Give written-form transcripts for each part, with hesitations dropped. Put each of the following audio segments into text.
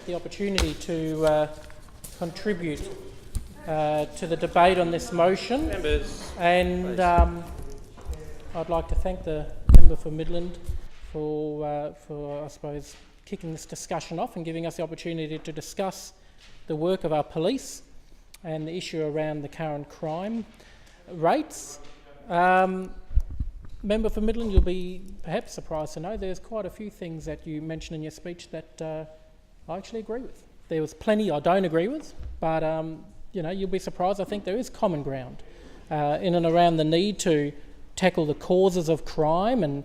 the opportunity to contribute to the debate on this motion. Members, and I'd like to thank the member for Midland for I suppose, kicking this discussion off and giving us the opportunity to discuss the work of our police and the issue around the current crime rates. Member for Midland, you'll be perhaps surprised to know there's quite a few things that you mentioned in your speech that I actually agree with. There was plenty I don't agree with, but you'll be surprised. I think there is common ground in and around the need to tackle the causes of crime and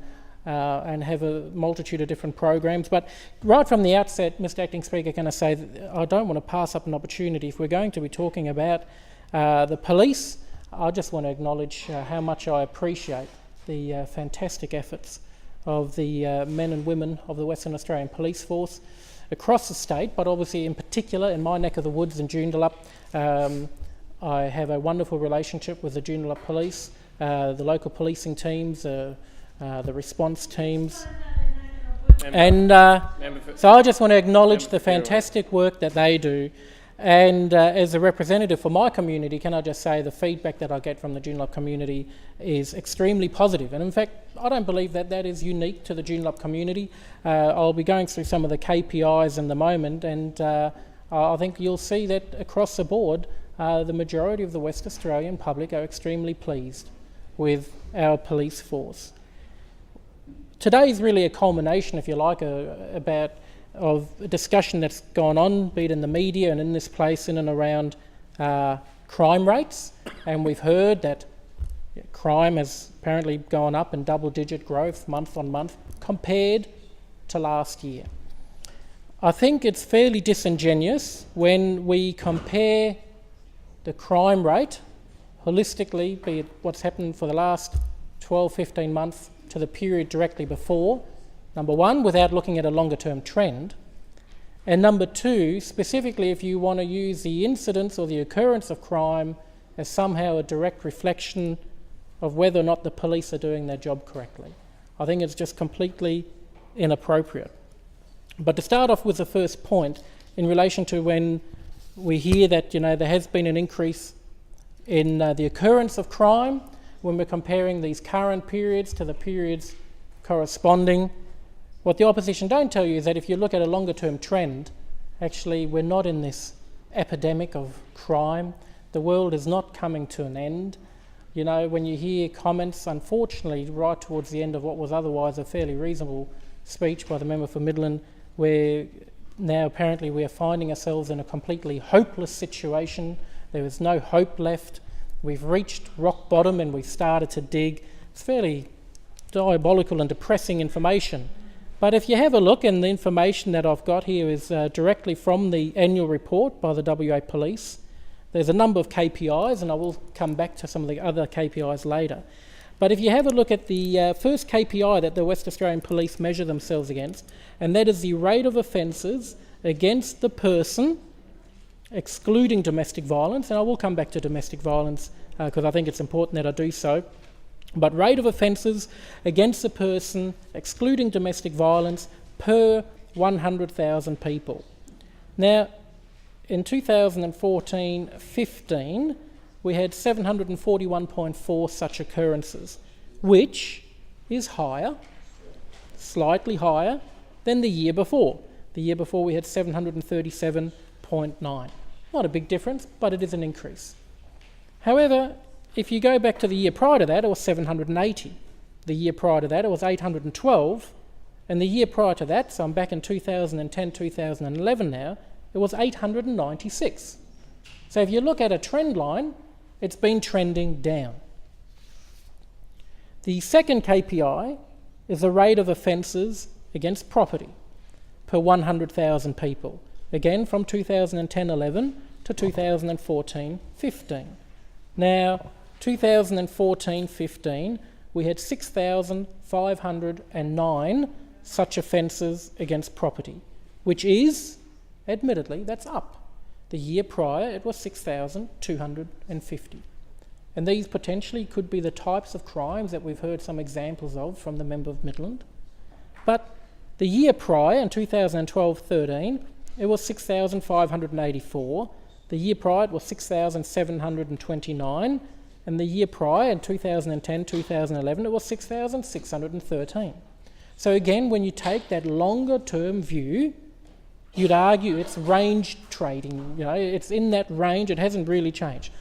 have a multitude of different programs. But right from the outset, Mr. Acting Speaker, can I say that I don't want to pass up an opportunity. If we're going to be talking about the police, I just want to acknowledge how much I appreciate the fantastic efforts of the men and women of the Western Australian Police Force across the state, but obviously in particular in my neck of the woods in Joondalup. I have a wonderful relationship with the Joondalup Police, the local policing teams, the response teams. So I just want to acknowledge the fantastic work that they do. And as a representative for my community, can I just say the feedback that I get from the Joondalup community is extremely positive. And in fact, I don't believe that that is unique to the Joondalup community. I'll be going through some of the KPIs in the moment, and I think you'll see that across the board, the majority of the West Australian public are extremely pleased with our police force. Today is really a culmination, if you like, of a discussion that's gone on, be it in the media and in this place, in and around crime rates. And we've heard that crime has apparently gone up in double-digit growth month on month compared to last year. I think it's fairly disingenuous when we compare the crime rate holistically, be it what's happened for the last 12, 15 months to the period directly before, number one, without looking at a longer-term trend, and number two, specifically if you want to use the incidence or the occurrence of crime as somehow a direct reflection of whether or not the police are doing their job correctly. I think it's just completely inappropriate. But to start off with the first point, in relation to when we hear that there has been an increase in the occurrence of crime, when we're comparing these current periods to the periods corresponding, what the opposition don't tell you is that if you look at a longer term trend, actually we're not in this epidemic of crime. The world is not coming to an end. When you hear comments, unfortunately, right towards the end of what was otherwise a fairly reasonable speech by the member for Midland, where now apparently we are finding ourselves in a completely hopeless situation. There is no hope left. We've reached rock bottom and we've started to dig. It's fairly diabolical and depressing information. But if you have a look, and the information that I've got here is directly from the annual report by the WA Police. There's a number of KPIs, and I will come back to some of the other KPIs later. But if you have a look at the first KPI that the West Australian Police measure themselves against, and that is the rate of offences against the person, excluding domestic violence, and I will come back to domestic violence because I think it's important that I do so. But rate of offences against a person, excluding domestic violence, per 100,000 people. Now, in 2014-15, we had 741.4 such occurrences, which is higher, slightly higher, than the year before. The year before we had 737.9. Not a big difference, but it is an increase. However, if you go back to the year prior to that, it was 780. The year prior to that, it was 812. And the year prior to that, so I'm back in 2010, 2011 now, it was 896. So if you look at a trend line, it's been trending down. The second KPI is the rate of offences against property per 100,000 people. Again, from 2010-11 to 2014-15. Now, 2014-15, we had 6,509 such offences against property, which is, admittedly, that's up. The year prior, it was 6,250. And these potentially could be the types of crimes that we've heard some examples of from the member of Midland. But the year prior, in 2012-13, it was 6,584. The year prior it was 6,729. And the year prior, in 2010, 2011, it was 6,613. So again, when you take that longer term view, you'd argue it's range trading. You know, it's in that range, it hasn't really changed.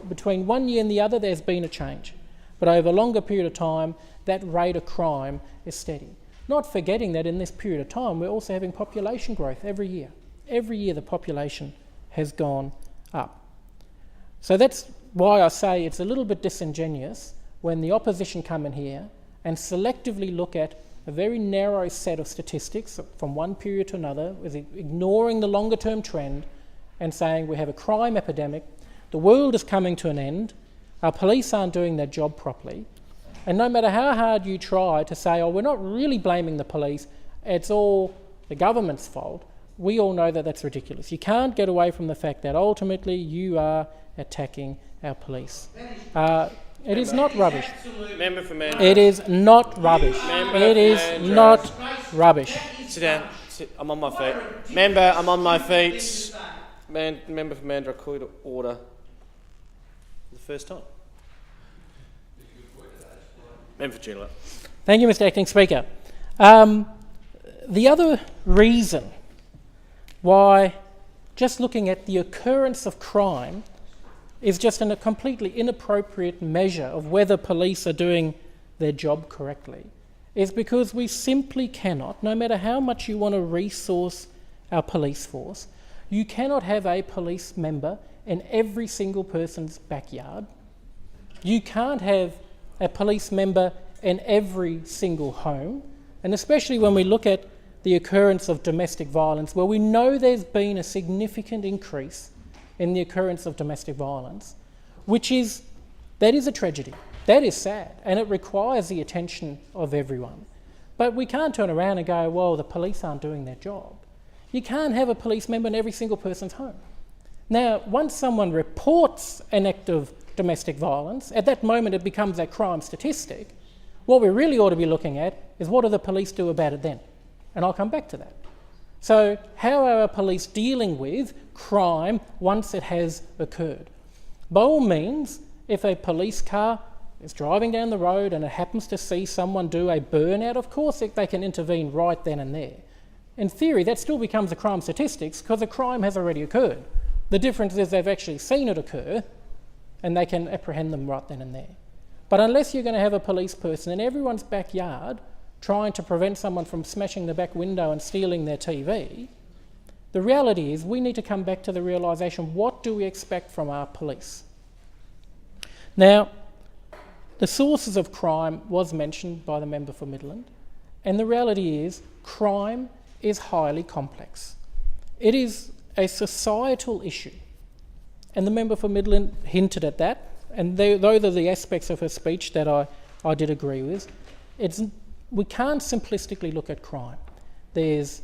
Between one year and the other, there's been a change. But over a longer period of time, that rate of crime is steady. Not forgetting that in this period of time, we're also having population growth every year. Every year the population has gone up. So that's why I say it's a little bit disingenuous when the opposition come in here and selectively look at a very narrow set of statistics from one period to another, ignoring the longer term trend and saying we have a crime epidemic, the world is coming to an end, our police aren't doing their job properly, and no matter how hard you try to say, oh, we're not really blaming the police, it's all the government's fault, we all know that that's ridiculous. You can't get away from the fact that ultimately you are attacking our police. It is not rubbish. Member for Mandurah. It is not rubbish. It is not rubbish. Sit down. I'm on my feet. Member, I'm on my feet. Member for Mandurah, call you to order for the first time. Member for Joondalup. Thank you, Mr. Acting Speaker. The other reason why just looking at the occurrence of crime is just a completely inappropriate measure of whether police are doing their job correctly is because we simply cannot, no matter how much you want to resource our police force, you cannot have a police member in every single person's backyard. You can't have a police member in every single home, and especially when we look at the occurrence of domestic violence, where we know there's been a significant increase in the occurrence of domestic violence, that is a tragedy. That is sad, and it requires the attention of everyone. But we can't turn around and go, well, the police aren't doing their job. You can't have a police member in every single person's home. Now, once someone reports an act of domestic violence, at that moment it becomes a crime statistic. What we really ought to be looking at is what do the police do about it then? And I'll come back to that. So how are our police dealing with crime once it has occurred? By all means, if a police car is driving down the road and it happens to see someone do a burnout, of course they can intervene right then and there. In theory, that still becomes a crime statistics because a crime has already occurred. The difference is they've actually seen it occur and they can apprehend them right then and there. But unless you're going to have a police person in everyone's backyard trying to prevent someone from smashing the back window and stealing their TV, the reality is we need to come back to the realisation, what do we expect from our police? Now, the sources of crime was mentioned by the member for Midland, and the reality is crime is highly complex. It is a societal issue, and the member for Midland hinted at that, and those are the aspects of her speech that I did agree with. We can't simplistically look at crime. There's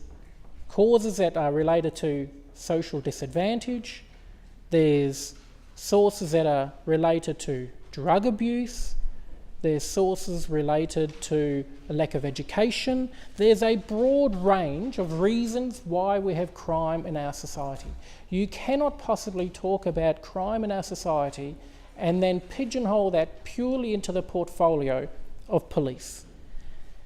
causes that are related to social disadvantage, there's sources that are related to drug abuse, there's sources related to a lack of education. There's a broad range of reasons why we have crime in our society. You cannot possibly talk about crime in our society and then pigeonhole that purely into the portfolio of police.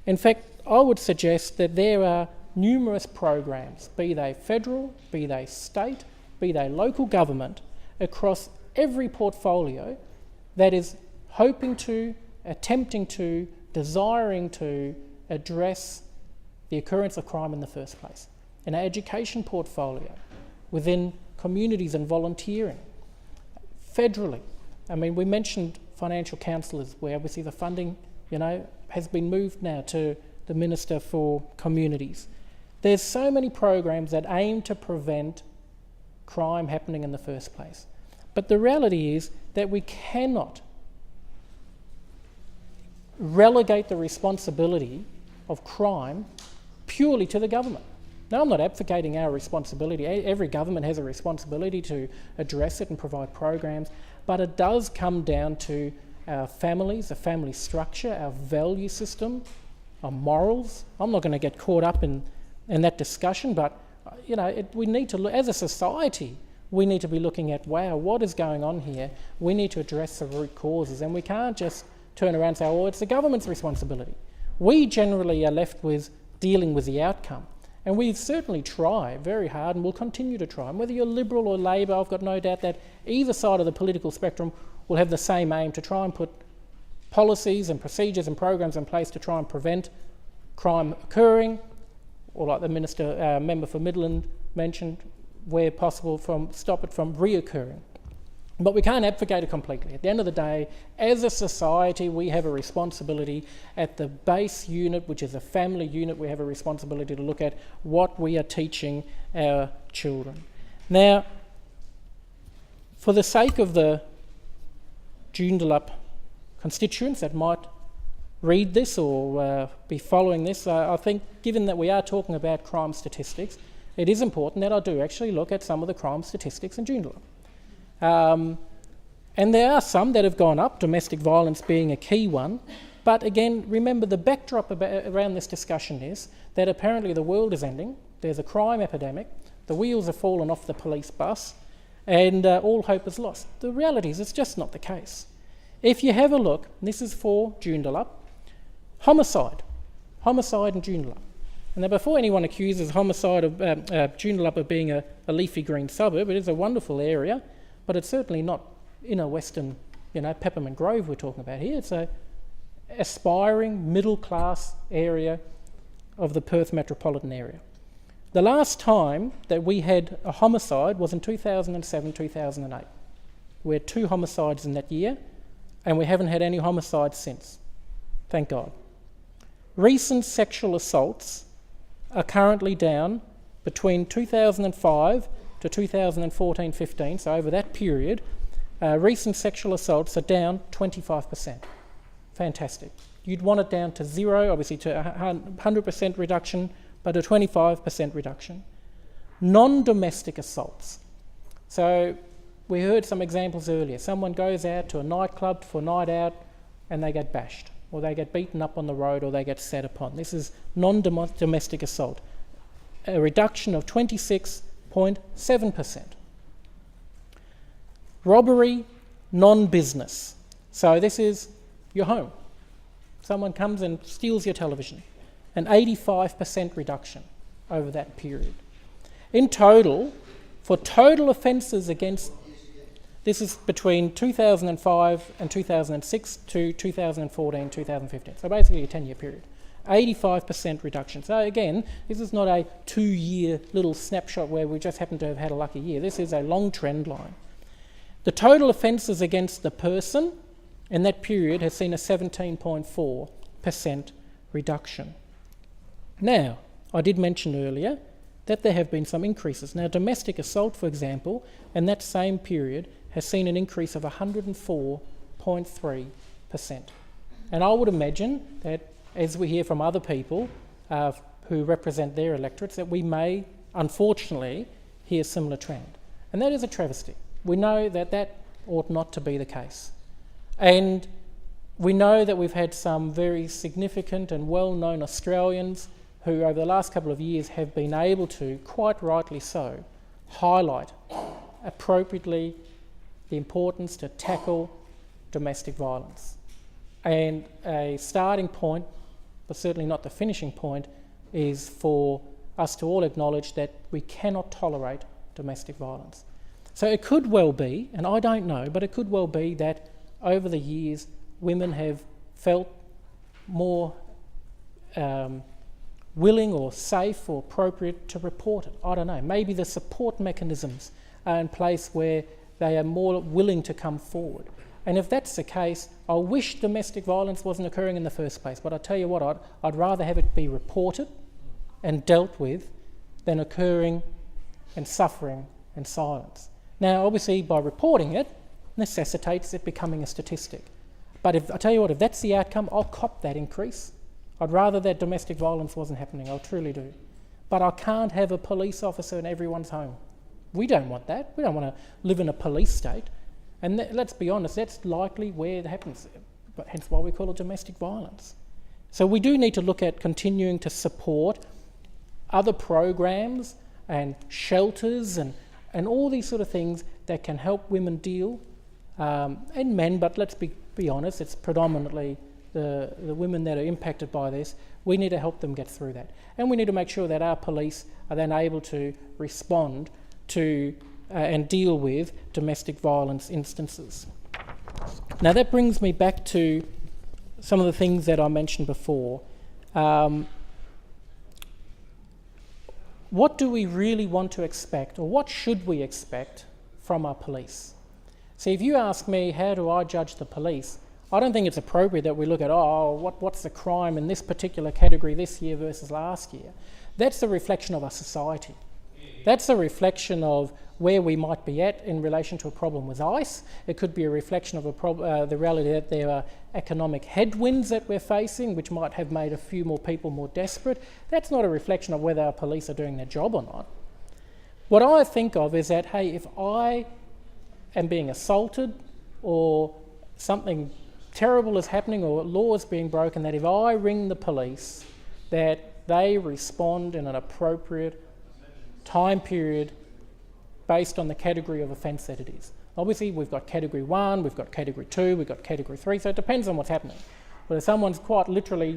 In fact, I would suggest that there are numerous programs, be they federal, be they state, be they local government, across every portfolio that is hoping to, attempting to, desiring to address the occurrence of crime in the first place. In our education portfolio, within communities and volunteering, federally. I mean, we mentioned financial counsellors, where obviously the funding, has been moved now to the Minister for Communities. There's so many programs that aim to prevent crime happening in the first place. But the reality is that we cannot relegate the responsibility of crime purely to the government. Now, I'm not advocating our responsibility. Every government has a responsibility to address it and provide programs, but it does come down to our families, the family structure, our value system, our morals. I'm not going to get caught up in that discussion, but we need to look, as a society, we need to be looking at, wow, what is going on here? We need to address the root causes, and we can't just turn around and say, well, it's the government's responsibility. We generally are left with dealing with the outcome. And we certainly try very hard, and will continue to try. And whether you're Liberal or Labor, I've got no doubt that either side of the political spectrum will have the same aim, to try and put policies and procedures and programs in place to try and prevent crime occurring, or like the member for Midland mentioned, where possible, stop it from reoccurring. But we can't advocate it completely. At the end of the day, as a society, we have a responsibility at the base unit, which is a family unit. We have a responsibility to look at what we are teaching our children. Now, for the sake of the Joondalup constituents that might read this or be following this, I think, given that we are talking about crime statistics, it is important that I do actually look at some of the crime statistics in Joondalup. And there are some that have gone up, domestic violence being a key one. But again, remember, the backdrop around this discussion is that apparently the world is ending, there's a crime epidemic, the wheels have fallen off the police bus, and all hope is lost. The reality is it's just not the case. If you have a look, and this is for Joondalup, homicide in Joondalup. And now, before anyone accuses homicide of Joondalup of being a leafy green suburb, it is a wonderful area, but it's certainly not inner western, Peppermint Grove we're talking about here. It's a aspiring middle-class area of the Perth metropolitan area. The last time that we had a homicide was in 2007-2008. We had 2 homicides in that year, and we haven't had any homicides since. Thank God. Recent sexual assaults are currently down between 2005 to 2014-15, so over that period, recent sexual assaults are down 25%. Fantastic. You'd want it down to 0, obviously to 100% reduction, but a 25% reduction. Non-domestic assaults. So we heard some examples earlier. Someone goes out to a nightclub for a night out and they get bashed, or they get beaten up on the road, or they get sat upon. This is non-domestic assault. A reduction of 26.7%. Robbery, non-business. So this is your home. Someone comes and steals your television. An 85% reduction over that period. In total, for total offences against, this is between 2005 and 2006 to 2014, 2015. So basically a 10-year period. 85% reduction. So again, this is not a 2-year little snapshot where we just happen to have had a lucky year. This is a long trend line. The total offences against the person in that period has seen a 17.4% reduction. Now, I did mention earlier that there have been some increases. Now, domestic assault, for example, in that same period has seen an increase of 104.3%. And I would imagine that as we hear from other people who represent their electorates, that we may, unfortunately, hear a similar trend. And that is a travesty. We know that that ought not to be the case. And we know that we've had some very significant and well-known Australians who over the last couple of years have been able to, quite rightly so, highlight appropriately the importance to tackle domestic violence. And a starting point, but certainly not the finishing point, is for us to all acknowledge that we cannot tolerate domestic violence. So it could well be, and I don't know, but it could well be that over the years women have felt more willing or safe or appropriate to report it. I don't know. Maybe the support mechanisms are in place where they are more willing to come forward. And if that's the case, I wish domestic violence wasn't occurring in the first place. But I tell you what, I'd rather have it be reported and dealt with than occurring and suffering in silence. Now, obviously, by reporting it necessitates it becoming a statistic. But I tell you what, if that's the outcome, I'll cop that increase. I'd rather that domestic violence wasn't happening, I truly do. But I can't have a police officer in everyone's home. We don't want that. We don't want to live in a police state. And let's be honest, that's likely where it happens, but hence why we call it domestic violence. So we do need to look at continuing to support other programs and shelters and all these sort of things that can help women deal, and men, but let's be honest, it's predominantly the women that are impacted by this. We need to help them get through that. And we need to make sure that our police are then able to respond to and deal with domestic violence instances. Now that brings me back to some of the things that I mentioned before. What do we really want to expect, or what should we expect from our police? See, if you ask me, how do I judge the police? I don't think it's appropriate that we look at, what's the crime in this particular category this year versus last year. That's the reflection of our society. That's a reflection of where we might be at in relation to a problem with ICE. It could be a reflection of the reality that there are economic headwinds that we're facing, which might have made a few more people more desperate. That's not a reflection of whether our police are doing their job or not. What I think of is that, hey, if I am being assaulted or something terrible is happening or law is being broken, that if I ring the police, that they respond in an appropriate time period based on the category of offence that it is. Obviously, we've got category 1, we've got category 2, we've got category 3, so it depends on what's happening. But if someone's quite literally,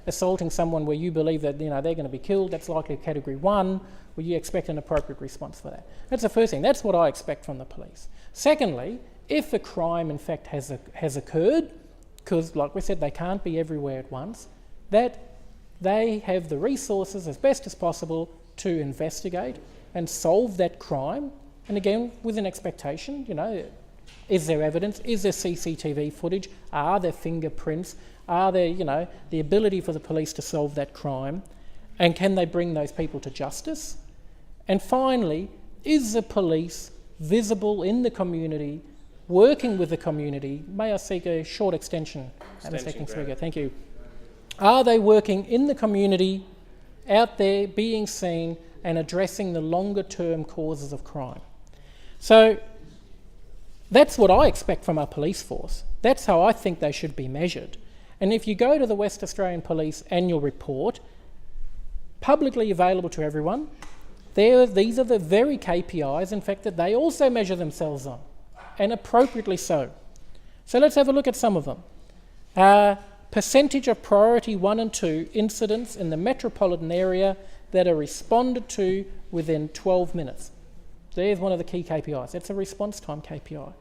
assaulting someone where you believe that, they're going to be killed, that's likely category 1, where you expect an appropriate response for that. That's the first thing. That's what I expect from the police. Secondly, if a crime in fact has occurred, because like we said, they can't be everywhere at once, that they have the resources as best as possible to investigate and solve that crime. And again, with an expectation, is there evidence? Is there CCTV footage? Are there fingerprints? Are there, the ability for the police to solve that crime? And can they bring those people to justice? And finally, is the police visible in the community, working with the community? May I seek a short extension? Thank you. Are they working in the community, out there, being seen and addressing the longer term causes of crime? So that's what I expect from our police force. That's how I think they should be measured. And if you go to the West Australian Police annual report, publicly available to everyone, these are the very KPIs, in fact, that they also measure themselves on, and appropriately so. So let's have a look at some of them. Percentage of priority 1 and 2 incidents in the metropolitan area that are responded to within 12 minutes. There's one of the key KPIs. It's a response time KPI.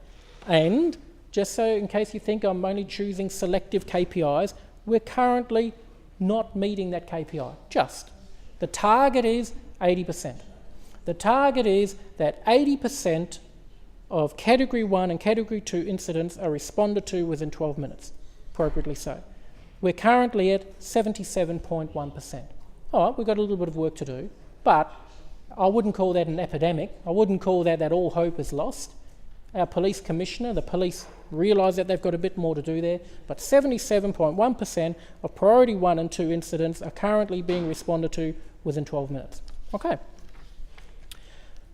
And just so in case you think I'm only choosing selective KPIs, we're currently not meeting that KPI. The target is 80%. The target is that 80% of Category 1 and Category 2 incidents are responded to within 12 minutes, appropriately so. We're currently at 77.1%. All right, we've got a little bit of work to do, but I wouldn't call that an epidemic. I wouldn't call that all hope is lost. Our police commissioner, the police realise that they've got a bit more to do there, but 77.1% of priority 1 and 2 incidents are currently being responded to within 12 minutes. Okay.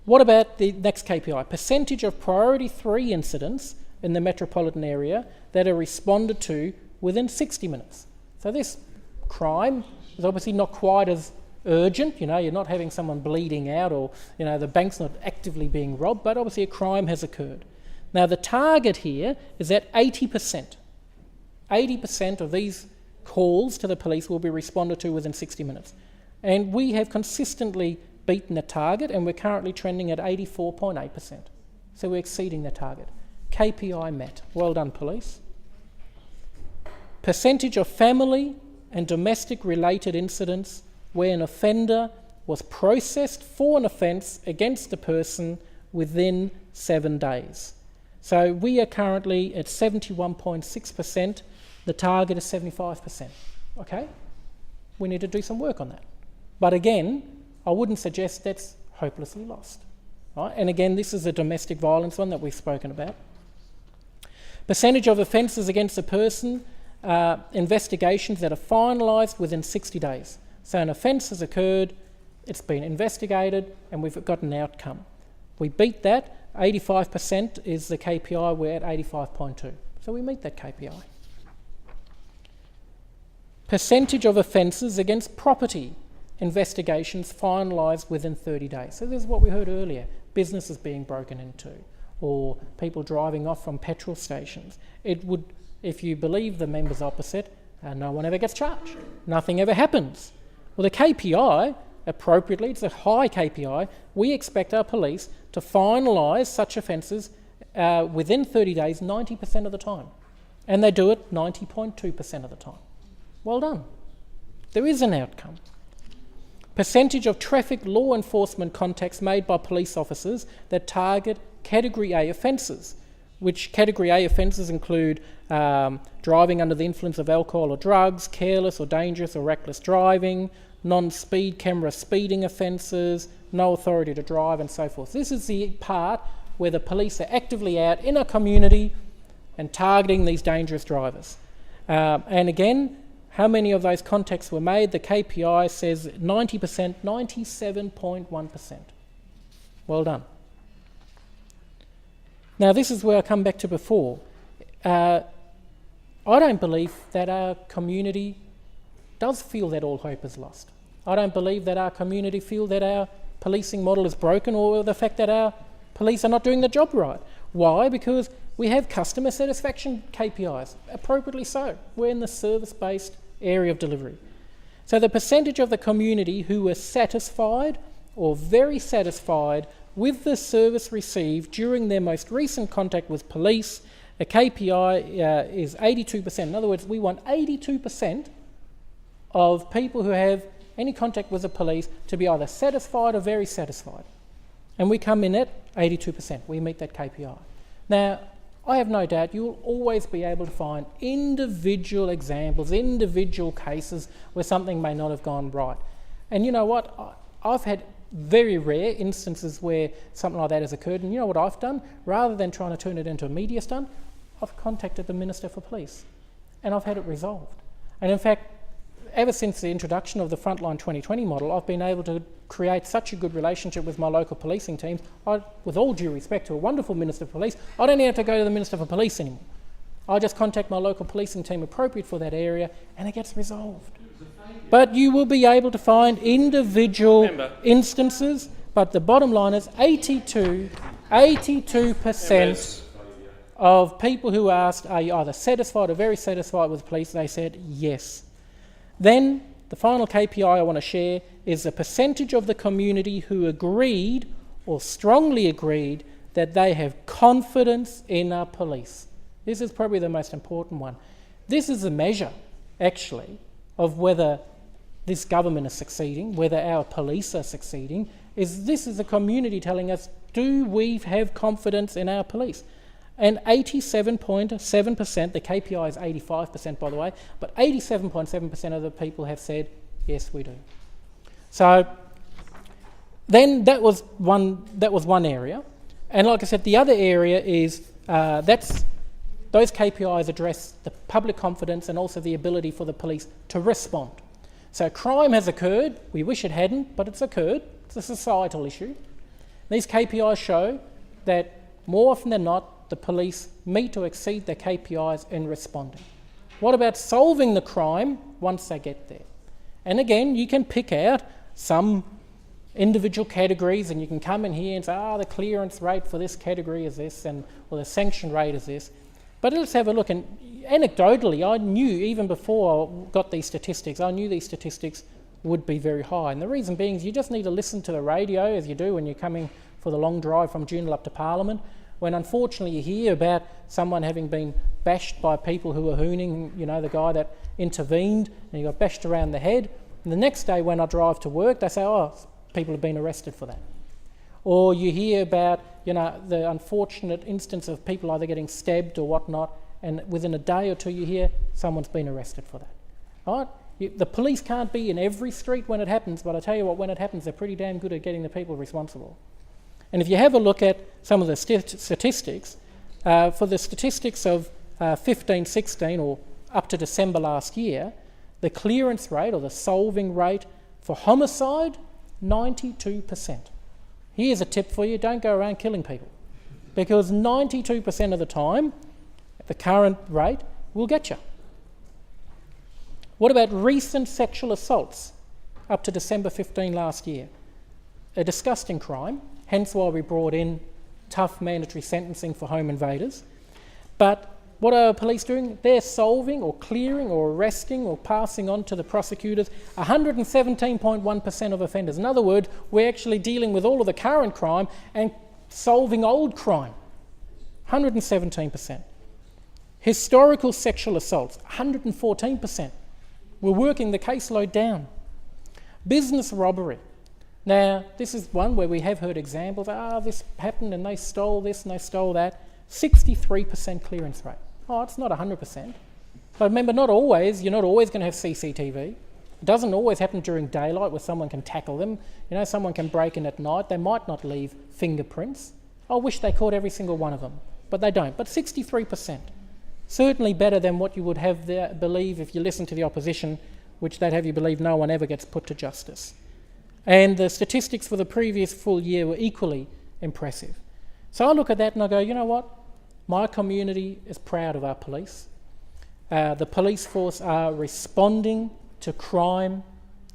What about the next KPI? Percentage of priority 3 incidents in the metropolitan area that are responded to within 60 minutes. So this crime is obviously not quite as urgent, you're not having someone bleeding out or, the bank's not actively being robbed, but obviously a crime has occurred. Now the target here is that 80%. 80% of these calls to the police will be responded to within 60 minutes. And we have consistently beaten the target, and we're currently trending at 84.8%. So we're exceeding the target. KPI met. Well done, police. Percentage of family and domestic related incidents where an offender was processed for an offence against a person within 7 days. So we are currently at 71.6%. The target is 75%. Okay? We need to do some work on that. But again, I wouldn't suggest that's hopelessly lost. Right? And again, this is a domestic violence one that we've spoken about. Percentage of offences against a person, investigations that are finalised within 60 days. So an offence has occurred, it's been investigated, and we've got an outcome. We beat that. 85% is the KPI, we're at 85.2. So we meet that KPI. Percentage of offences against property, investigations finalised within 30 days. So this is what we heard earlier, businesses being broken into or people driving off from petrol stations. It would, if you believe the members opposite, no one ever gets charged. Nothing ever happens. Well, the KPI, appropriately, it's a high KPI. We expect our police to finalise such offences within 30 days 90% of the time. And they do it 90.2% of the time. Well done. There is an outcome. Percentage of traffic law enforcement contacts made by police officers that target Category A offences, which Category A offences include driving under the influence of alcohol or drugs, careless or dangerous or reckless driving, non-speed camera speeding offences, no authority to drive, and so forth. This is the part where the police are actively out in a community and targeting these dangerous drivers. And again, how many of those contacts were made? The KPI says 90%, 97.1%. Well done. Now, this is where I come back to before. I don't believe that our community does feel that all hope is lost. I don't believe that our community feel that our policing model is broken, or the fact that our police are not doing the job right. Why? Because we have customer satisfaction KPIs, appropriately so. We're in the service-based area of delivery. So the percentage of the community who were satisfied or very satisfied with the service received during their most recent contact with police, a KPI is 82%. In other words, we want 82% of people who have any contact with the police to be either satisfied or very satisfied. And we come in at 82%. We meet that KPI. Now, I have no doubt you'll always be able to find individual examples, individual cases where something may not have gone right. And you know what? I've had very rare instances where something like that has occurred, and you know what I've done? Rather than trying to turn it into a media stunt, I've contacted the Minister for Police and I've had it resolved. And in fact, ever since the introduction of the Frontline 2020 model, I've been able to create such a good relationship with my local policing teams. With all due respect to a wonderful Minister for Police, I don't have to go to the Minister for Police anymore. I just contact my local policing team appropriate for that area and it gets resolved. But you will be able to find individual instances, but the bottom line is 82% of people who asked, are you either satisfied or very satisfied with the police, they said yes. Then the final KPI I want to share is the percentage of the community who agreed or strongly agreed that they have confidence in our police. This is probably the most important one. This is a measure, actually, of whether this government is succeeding, whether our police are succeeding. This is a community telling us, do we have confidence in our police? And 87.7%, the KPI is 85% by the way, but 87.7% of the people have said, yes, we do. So then that was one area. And like I said, the other area is those KPIs address the public confidence and also the ability for the police to respond. So crime has occurred. We wish it hadn't, but it's occurred. It's a societal issue. These KPIs show that more often than not, the police meet or exceed their KPIs in responding. What about solving the crime once they get there? And again, you can pick out some individual categories and you can come in here and say, the clearance rate for this category is this, or the sanction rate is this. But let's have a look. And anecdotally, I knew even before I got these statistics, I knew these statistics would be very high. And the reason being is you just need to listen to the radio as you do when you're coming for the long drive from Joondalup to Parliament, when unfortunately you hear about someone having been bashed by people who were hooning, the guy that intervened and he got bashed around the head. And the next day when I drive to work, they say, people have been arrested for that. Or you hear about, the unfortunate instance of people either getting stabbed or whatnot, and within a day or two you hear someone's been arrested for that. Right? The police can't be in every street when it happens, but I tell you what, when it happens, they're pretty damn good at getting the people responsible. And if you have a look at some of the statistics, for the statistics of 15-16 or up to December last year, the clearance rate or the solving rate for homicide, 92%. Here's a tip for you, don't go around killing people, because 92% of the time, at the current rate, will get you. What about recent sexual assaults? up to December 15 last year. A disgusting crime, hence why we brought in tough mandatory sentencing for home invaders. But what are police doing? They're solving or clearing or arresting or passing on to the prosecutors 117.1% of offenders. In other words, we're actually dealing with all of the current crime and solving old crime. 117%. Historical sexual assaults, 114%. We're working the caseload down. Business robbery. Now, this is one where we have heard examples. This happened and they stole this and they stole that. 63% clearance rate. Oh, it's not 100%. But remember, you're not always going to have CCTV. It doesn't always happen during daylight where someone can tackle them. You know, someone can break in at night. They might not leave fingerprints. I wish they caught every single one of them, but they don't. But 63%. Certainly better than what you would have believe if you listen to the opposition, which they'd have you believe no one ever gets put to justice. And the statistics for the previous full year were equally impressive. So I look at that and I go, you know what? My community is proud of our police. The police force are responding to crime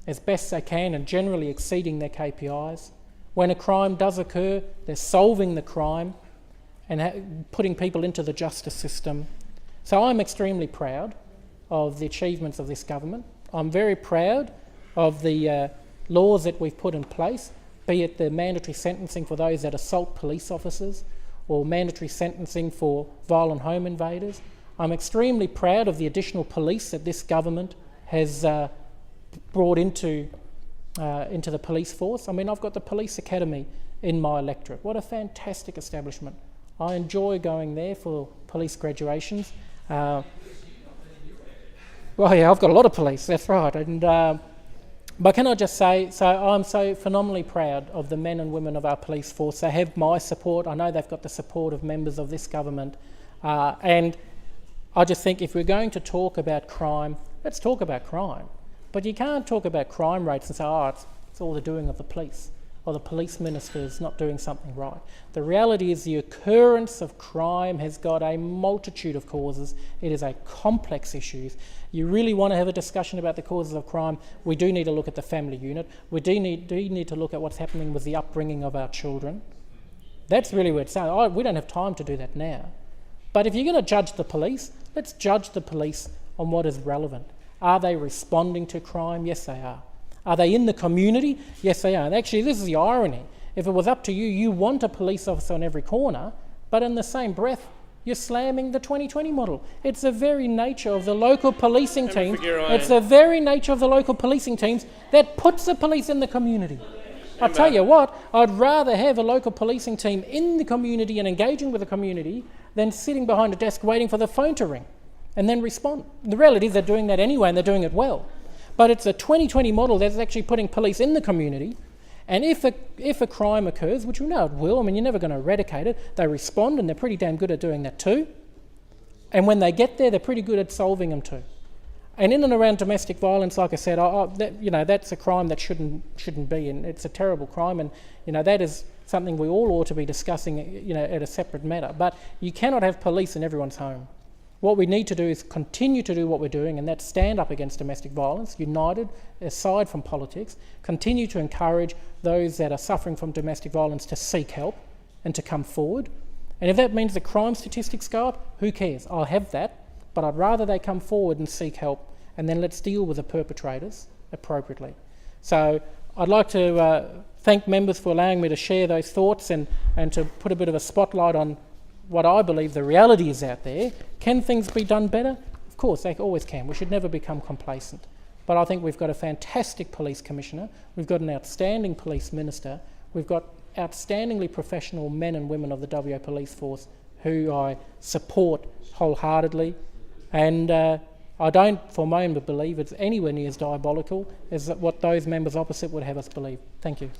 as best they can and generally exceeding their KPIs. When a crime does occur, they're solving the crime and putting people into the justice system. So I'm extremely proud of the achievements of this government. I'm very proud of the laws that we've put in place, be it the mandatory sentencing for those that assault police officers or mandatory sentencing for violent home invaders. I'm extremely proud of the additional police that this government has brought into the police force. I mean, I've got the police academy in my electorate. What a fantastic establishment. I enjoy going there for police graduations. Well, yeah, I've got a lot of police, that's right. And but can I just say, so I'm so phenomenally proud of the men and women of our police force. They have my support. I know they've got the support of members of this government. And I just think if we're going to talk about crime, let's talk about crime. But you can't talk about crime rates and say, it's all the doing of the police, or the police minister is not doing something right. The reality is the occurrence of crime has got a multitude of causes. It is a complex issue. You really want to have a discussion about the causes of crime, we do need to look at the family unit. We do need to look at what's happening with the upbringing of our children. That's really where it's at. We don't have time to do that now. But if you're going to judge the police, let's judge the police on what is relevant. Are they responding to crime? Yes, they are. Are they in the community? Yes, they are. And actually, this is the irony. If it was up to you, you want a police officer on every corner, but in the same breath, you're slamming the 2020 model. It's the very nature of the local policing teams. It's the very nature of the local policing teams that puts the police in the community. I tell you what, I'd rather have a local policing team in the community and engaging with the community than sitting behind a desk waiting for the phone to ring and then respond. The reality is they're doing that anyway and they're doing it well. But it's a 2020 model that's actually putting police in the community, and if a crime occurs, which we know it will, I mean, you're never going to eradicate it, they respond and they're pretty damn good at doing that too. And when they get there, they're pretty good at solving them too. And in and around domestic violence, like I said, that's a crime that shouldn't be, and it's a terrible crime, and that is something we all ought to be discussing, at a separate matter. But you cannot have police in everyone's home. What we need to do is continue to do what we're doing, and that's stand up against domestic violence, united, aside from politics, continue to encourage those that are suffering from domestic violence to seek help and to come forward. And if that means the crime statistics go up, who cares? I'll have that, but I'd rather they come forward and seek help, and then let's deal with the perpetrators appropriately. So I'd like to thank members for allowing me to share those thoughts and to put a bit of a spotlight on what I believe the reality is out there. Can things be done better? Of course, they always can. We should never become complacent. But I think we've got a fantastic police commissioner, we've got an outstanding police minister, we've got outstandingly professional men and women of the WA Police Force who I support wholeheartedly, and I don't for a moment believe it's anywhere near as diabolical as what those members opposite would have us believe. Thank you.